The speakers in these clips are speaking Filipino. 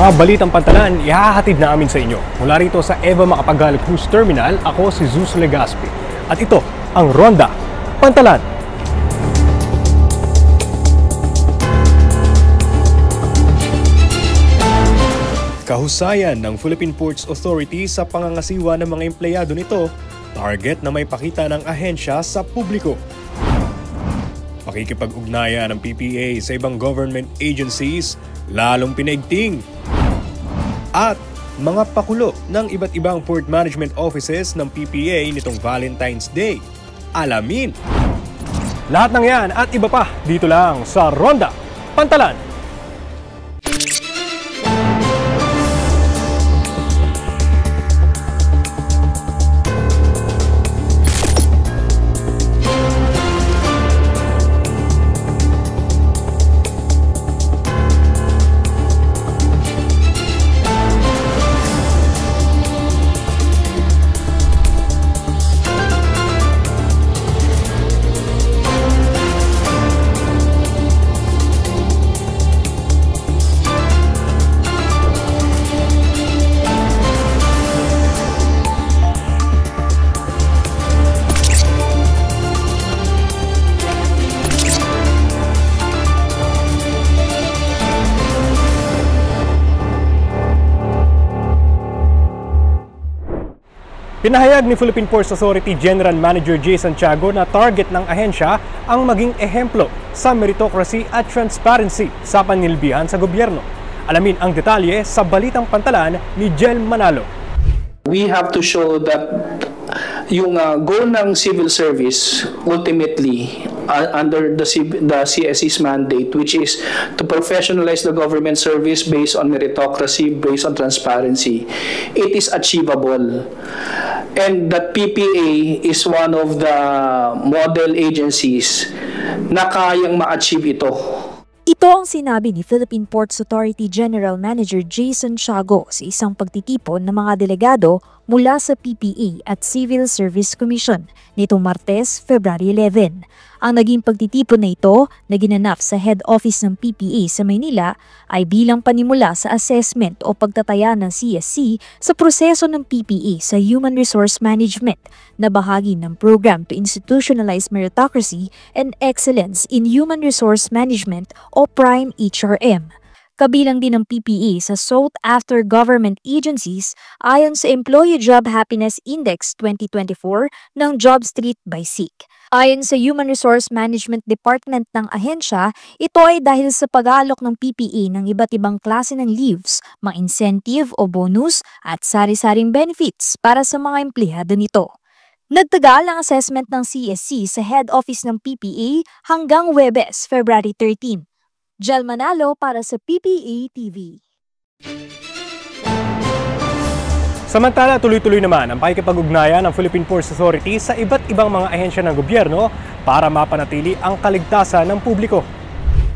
Mga balitang pantalan, ihahatid namin sa inyo. Mula rito sa Eva Macapagal Cruise Terminal, ako si Zeus Legaspi. At ito ang Ronda Pantalan. Kahusayan ng Philippine Ports Authority sa pangangasiwa ng mga empleyado nito, target na may pakita ng ahensya sa publiko. Pakikipag-ugnayan ng PPA sa ibang government agencies, lalong pinaigting. At mga pakulo ng iba't ibang port management offices ng PPA nitong Valentine's Day. Alamin! Lahat ng yan at iba pa dito lang sa Ronda Pantalan. Pinahayag ni Philippine Ports Authority General Manager Jay Santiago na target ng ahensya ang maging ehemplo sa meritocracy at transparency sa panlilbihan sa gobyerno. Alamin ang detalye sa Balitang Pantalan ni Jel Manalo. We have to show that yung goal ng civil service ultimately under the CSE's mandate, which is to professionalize the government service based on meritocracy, based on transparency, it is achievable. And that PPA is one of the model agencies na kayang ma-achieve ito. Ito ang sinabi ni Philippine Ports Authority General Manager Jay Santiago sa isang pagtitipon ng mga delegado mula sa PPA at Civil Service Commission nitong Martes, February 11. Ang naging pagtitipon na ito na ginanap sa head office ng PPA sa Maynila ay bilang panimula sa assessment o pagtataya ng CSC sa proseso ng PPA sa Human Resource Management na bahagi ng Program to Institutionalize Meritocracy and Excellence in Human Resource Management o PRIME HRM. Kabilang din ng PPA sa sought-after government agencies ayon sa Employee Job Happiness Index 2024 ng JobStreet by SEEK. Ayon sa Human Resource Management Department ng ahensya, ito ay dahil sa pag-aalok ng PPA ng iba't ibang klase ng leaves, mga incentive o bonus at sari-saring benefits para sa mga empleyado nito. Nagtagal ang assessment ng CSC sa head office ng PPA hanggang Huwebes, February 13. Jel Manalo para sa PPA TV. Samantala, tuloy-tuloy naman ang pakikipag-ugnayan ng Philippine Ports Authority sa iba't ibang mga ahensya ng gobyerno para mapanatili ang kaligtasan ng publiko.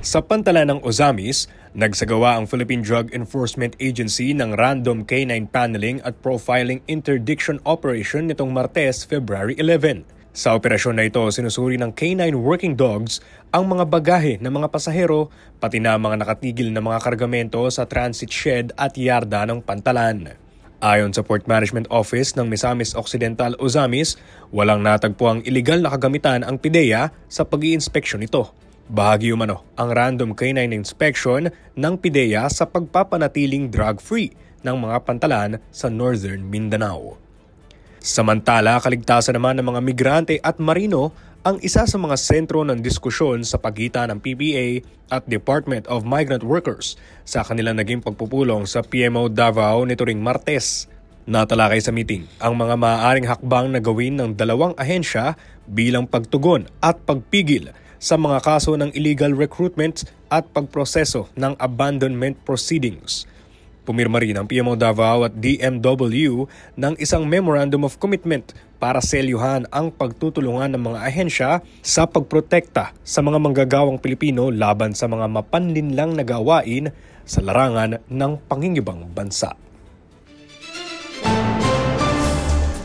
Sa pantalan ng Ozamis, nagsagawa ang Philippine Drug Enforcement Agency ng random K9 paneling at profiling interdiction operation nitong Martes, February 11. Sa operasyon na ito, sinusuri ng K9 working dogs ang mga bagahe ng mga pasahero pati na mga nakatigil na mga kargamento sa transit shed at yarda ng pantalan. Ayon sa Port Management Office ng Misamis Occidental, Ozamis, walang natagpo ang iligal na kagamitan ang PIDEA sa pag-iinspeksyon nito. Bahagi umano ang random K9 inspection ng PIDEA sa pagpapanatiling drug-free ng mga pantalan sa Northern Mindanao. Samantala, kaligtasan naman ng mga migrante at marino ang isa sa mga sentro ng diskusyon sa pagitan ng PPA at Department of Migrant Workers sa kanilang naging pagpupulong sa PMO Davao nito ring Martes. Natalakay sa meeting ang mga maaaring hakbang na gawin ng dalawang ahensya bilang pagtugon at pagpigil sa mga kaso ng illegal recruitment at pagproseso ng abandonment proceedings. Pumirma rin ang PMO Davao at DMW ng isang Memorandum of Commitment para selyuhan ang pagtutulungan ng mga ahensya sa pagprotekta sa mga manggagawang Pilipino laban sa mga mapanlinlang na gawain sa larangan ng pangingibang bansa.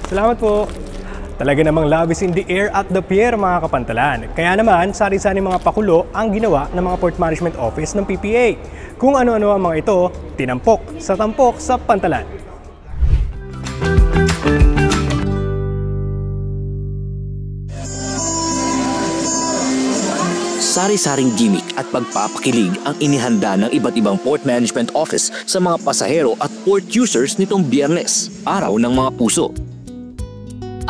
Salamat po! Talaga namang love is in the air at the pier mga kapantalan. Kaya naman, sari-sari mga pakulo ang ginawa ng mga Port Management Office ng PPA. Kung ano-ano ang mga ito, tinampok sa pantalan. Sari-saring gimmick at pagpapakilig ang inihanda ng iba't ibang Port Management Office sa mga pasahero at port users nitong Biyernes, araw ng mga puso.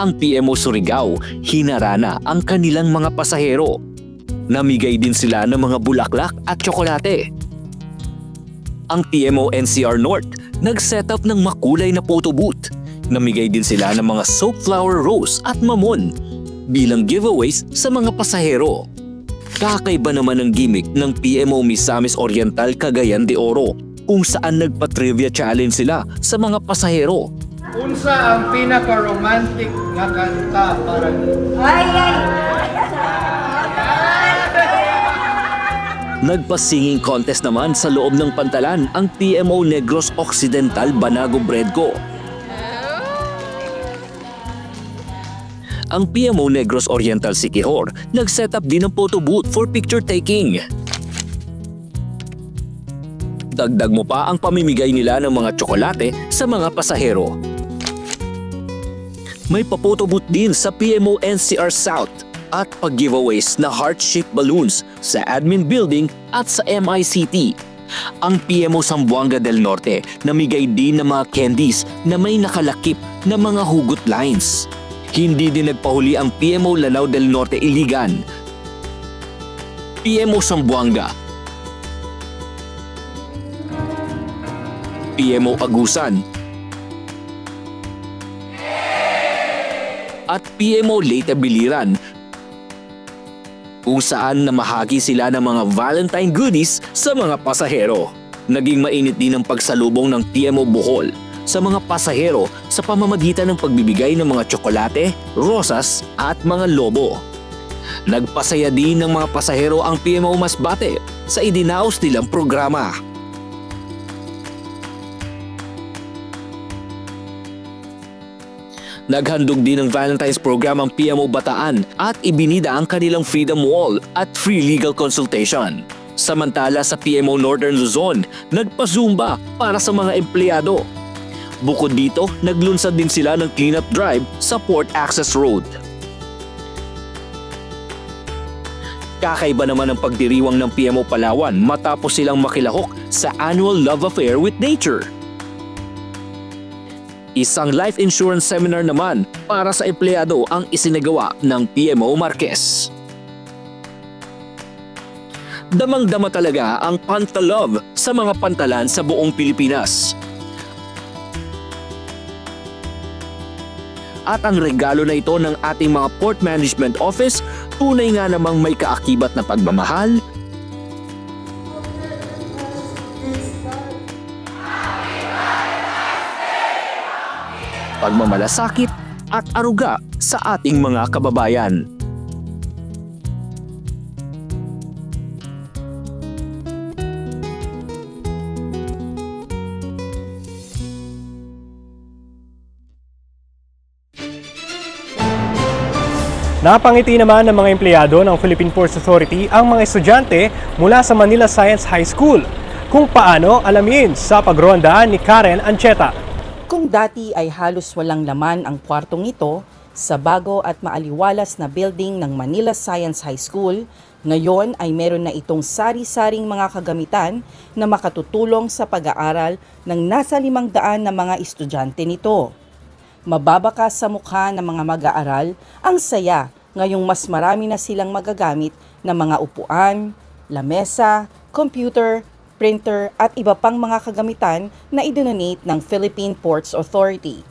Ang PMO Surigao, hinarana ang kanilang mga pasahero. Namigay din sila ng mga bulaklak at tsokolate. Ang PMO NCR North, nag-set up ng makulay na photo booth. Namigay din sila ng mga soap flower rose at mamon bilang giveaways sa mga pasahero. Kakaiba naman ang gimmick ng PMO Misamis Oriental Cagayan de Oro kung saan nagpa-trivia challenge sila sa mga pasahero. Unsa ang pinaka-romantic nga kanta para nimo? Nagpa-singing contest naman sa loob ng pantalan ang PMO Negros Occidental Banago Bredco. Ang PMO Negros Oriental Siquijor nag-set up din ng photo booth for picture taking. Dagdag mo pa ang pamimigay nila ng mga tsokolate sa mga pasahero. May pa-photo booth din sa PMO NCR South at pag-giveaways na heart-shaped balloons sa admin building at sa MICT. Ang PMO Zamboanga del Norte namigay din ng mga candies na may nakalakip na mga hugot lines. Hindi din nagpahuli ang PMO Lanao del Norte Iligan, PMO Zamboanga, PMO Agusan, at PMO Leyte Biliran, kung saan namahagi sila ng mga Valentine goodies sa mga pasahero. Naging mainit din ang pagsalubong ng PMO Bohol sa mga pasahero sa pamamagitan ng pagbibigay ng mga tsokolate, rosas at mga lobo. Nagpasaya din ng mga pasahero ang PMO Masbate sa idinaos nilang programa. Naghandog din ng Valentine's program ang PMO Bataan at ibinida ang kanilang Freedom Wall at free legal consultation. Samantala sa PMO Northern Luzon, nagpa-Zumba para sa mga empleyado. Bukod dito, naglunsad din sila ng cleanup drive sa Port Access Road. Kakaiba naman ang pagdiriwang ng PMO Palawan matapos silang makilahok sa annual Love Affair with Nature. Isang life insurance seminar naman para sa empleyado ang isinagawa ng PMO Marquez. Damang-dama talaga ang Pantalove sa mga pantalan sa buong Pilipinas. At ang regalo na ito ng ating mga Port Management Office, tunay nga namang may kaakibat na pagmamahal, pagmamalasakit at aruga sa ating mga kababayan. Napangiti naman ng mga empleyado ng Philippine Ports Authority ang mga estudyante mula sa Manila Science High School. Kung paano, alamin sa pagronda ni Karen Ancheta. Kung dati ay halos walang laman ang kwartong ito, sa bago at maaliwalas na building ng Manila Science High School, ngayon ay meron na itong sari-saring mga kagamitan na makatutulong sa pag-aaral ng nasa 500 na mga estudyante nito. Mababakas sa mukha ng mga mag-aaral ang saya ngayong mas marami na silang magagamit na mga upuan, lamesa, computer, printer at iba pang mga kagamitan na idonate ng Philippine Ports Authority.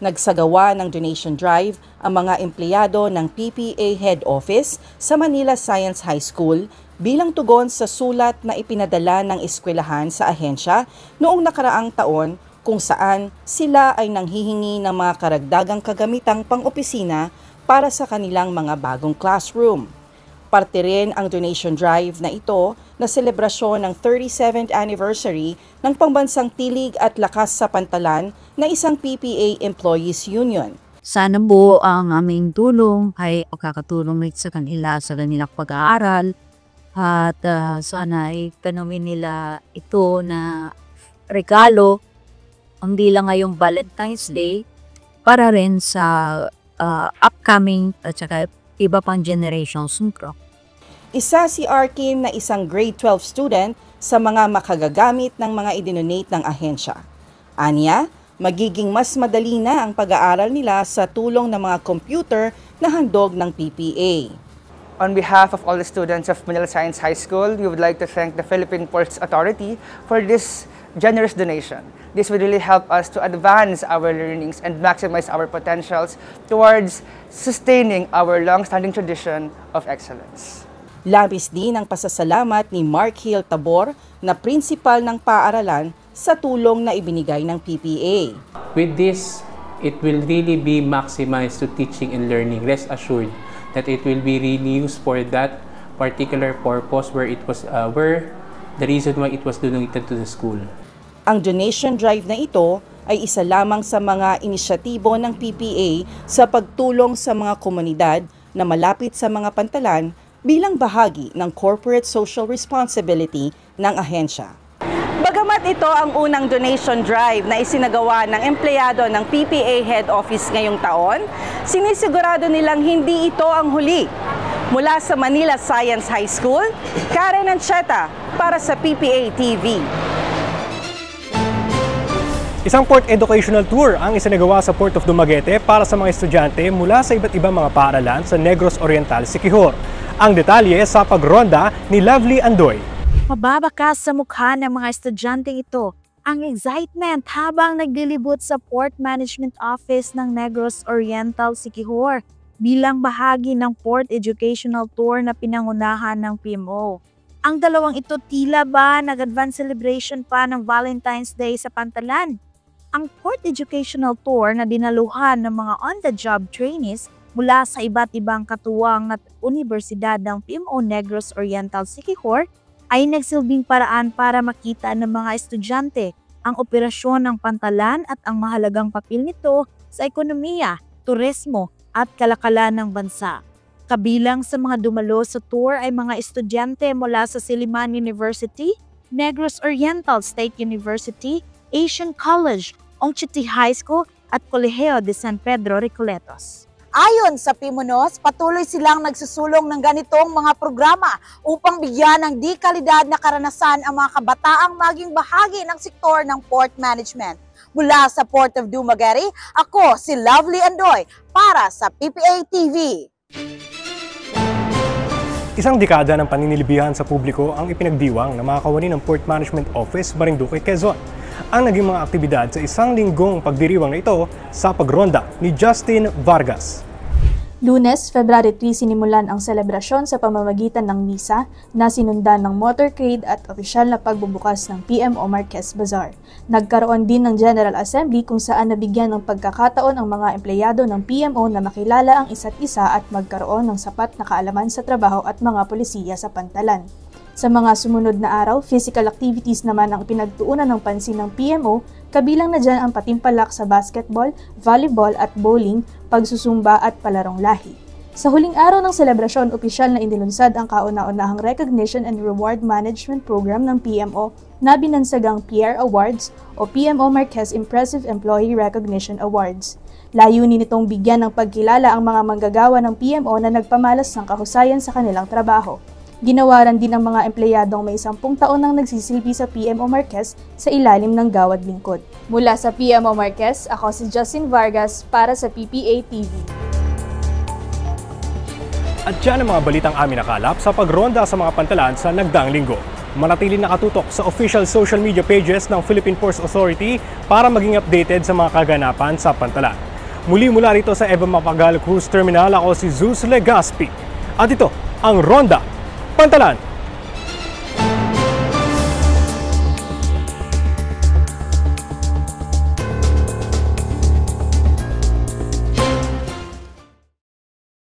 Nagsagawa ng donation drive ang mga empleyado ng PPA Head Office sa Manila Science High School bilang tugon sa sulat na ipinadala ng eskwelahan sa ahensya noong nakaraang taon kung saan sila ay nanghihingi ng mga karagdagang kagamitang pang-opisina para sa kanilang mga bagong classroom. Parte rin ang donation drive na ito na selebrasyon ng 37th anniversary ng Pambansang Tilig at Lakas sa Pantalan na isang PPA Employees Union. Sana po ang aming tulong ay makakatulong rin sa kanila sa kanilang pag-aaral at sana ay tanungin nila ito na regalo hindi lang ngayong Valentine's Day para rin sa upcoming at saka iba pang generations. Isa si Arkin na isang grade 12 student sa mga makagagamit ng mga idinonate ng ahensya. Anya, magiging mas madali na ang pag-aaral nila sa tulong ng mga computer na handog ng PPA. On behalf of all the students of Manila Science High School, we would like to thank the Philippine Ports Authority for this generous donation. This will really help us to advance our learnings and maximize our potentials towards sustaining our long-standing tradition of excellence. Labis din ang pasasalamat ni Mark Hill Tabor na principal ng paaralan sa tulong na ibinigay ng PPA. With this, it will really be maximized to teaching and learning. Rest assured that it will be really used for that particular purpose where it was the reason why it was donated to the school. Ang donation drive na ito ay isa lamang sa mga inisyatibo ng PPA sa pagtulong sa mga komunidad na malapit sa mga pantalan bilang bahagi ng corporate social responsibility ng ahensya. Bagamat ito ang unang donation drive na isinagawa ng empleyado ng PPA Head Office ngayong taon, sinisigurado nilang hindi ito ang huli. Mula sa Manila Science High School, Karen Ancheta para sa PPA TV. Isang port educational tour ang isinagawa sa Port of Dumaguete para sa mga estudyante mula sa iba't ibang mga paaralan sa Negros Oriental, Siquijor. Ang detalye sa pagronda ni Lovely Andoy. Mababakas sa mukha ng mga estudyanteng ito ang excitement habang naglilibot sa Port Management Office ng Negros Oriental, Siquijor bilang bahagi ng Port Educational Tour na pinangunahan ng PMO. Ang dalawang ito tila ba nag-advance celebration pa ng Valentine's Day sa pantalan. Ang Port Educational Tour na dinaluhan ng mga on-the-job trainees mula sa iba't ibang katuwang at universidad ng PMO Negros Oriental, Siquijor ay nagsilbing paraan para makita ng mga estudyante ang operasyon ng pantalan at ang mahalagang papel nito sa ekonomiya, turismo at kalakalan ng bansa. Kabilang sa mga dumalo sa tour ay mga estudyante mula sa Silliman University, Negros Oriental State University, Asian College, Ongchiti High School at Colegio de San Pedro Recoletos. Ayon sa PIMONOS, patuloy silang nagsusulong ng ganitong mga programa upang bigyan ng di-kalidad na karanasan ang mga kabataang maging bahagi ng sektor ng port management. Mula sa Port of Dumaguete, ako si Lovely Andoy para sa PPA TV. Isang dekada ng paninilibihan sa publiko ang ipinagdiwang ng mga kawani ng Port Management Office, Marinduque, Quezon. Ang naging mga aktibidad sa isang linggong pagdiriwang na ito sa pagronda ni Justin Vargas. Lunes, February 3 sinimulan ang selebrasyon sa pamamagitan ng misa na sinundan ng motorcade at opisyal na pagbubukas ng PMO Marquez Bazaar. Nagkaroon din ng General Assembly kung saan nabigyan ng pagkakataon ang mga empleyado ng PMO na makilala ang isa't isa at magkaroon ng sapat na kaalaman sa trabaho at mga polisiya sa pantalan. Sa mga sumunod na araw, physical activities naman ang pinagtuunan ng pansin ng PMO, kabilang na dyan ang patimpalak sa basketball, volleyball at bowling, pagsusumba at palarong lahi. Sa huling araw ng selebrasyon, opisyal na inilunsad ang kauna-unahang Recognition and Reward Management Program ng PMO na binansagang PR Awards o PMO Marquez Impressive Employee Recognition Awards. Layunin nitong bigyan ng pagkilala ang mga manggagawa ng PMO na nagpamalas ng kahusayan sa kanilang trabaho. Ginawaran din ang mga empleyadong may 10 taon nang nagsisilbi sa PMO Marquez sa ilalim ng gawad lingkod. Mula sa PMO Marquez, ako si Justin Vargas para sa PPA TV. At yan ang mga balitang amin nakalap sa pagronda sa mga pantalan sa nagdaang linggo. Manatili nakatutok sa official social media pages ng Philippine Ports Authority para maging updated sa mga kaganapan sa pantalan. Muli mula rito sa Eva Mapagal Cruise Terminal, ako si Zeus Legaspi. At ito ang Ronda Pantalan.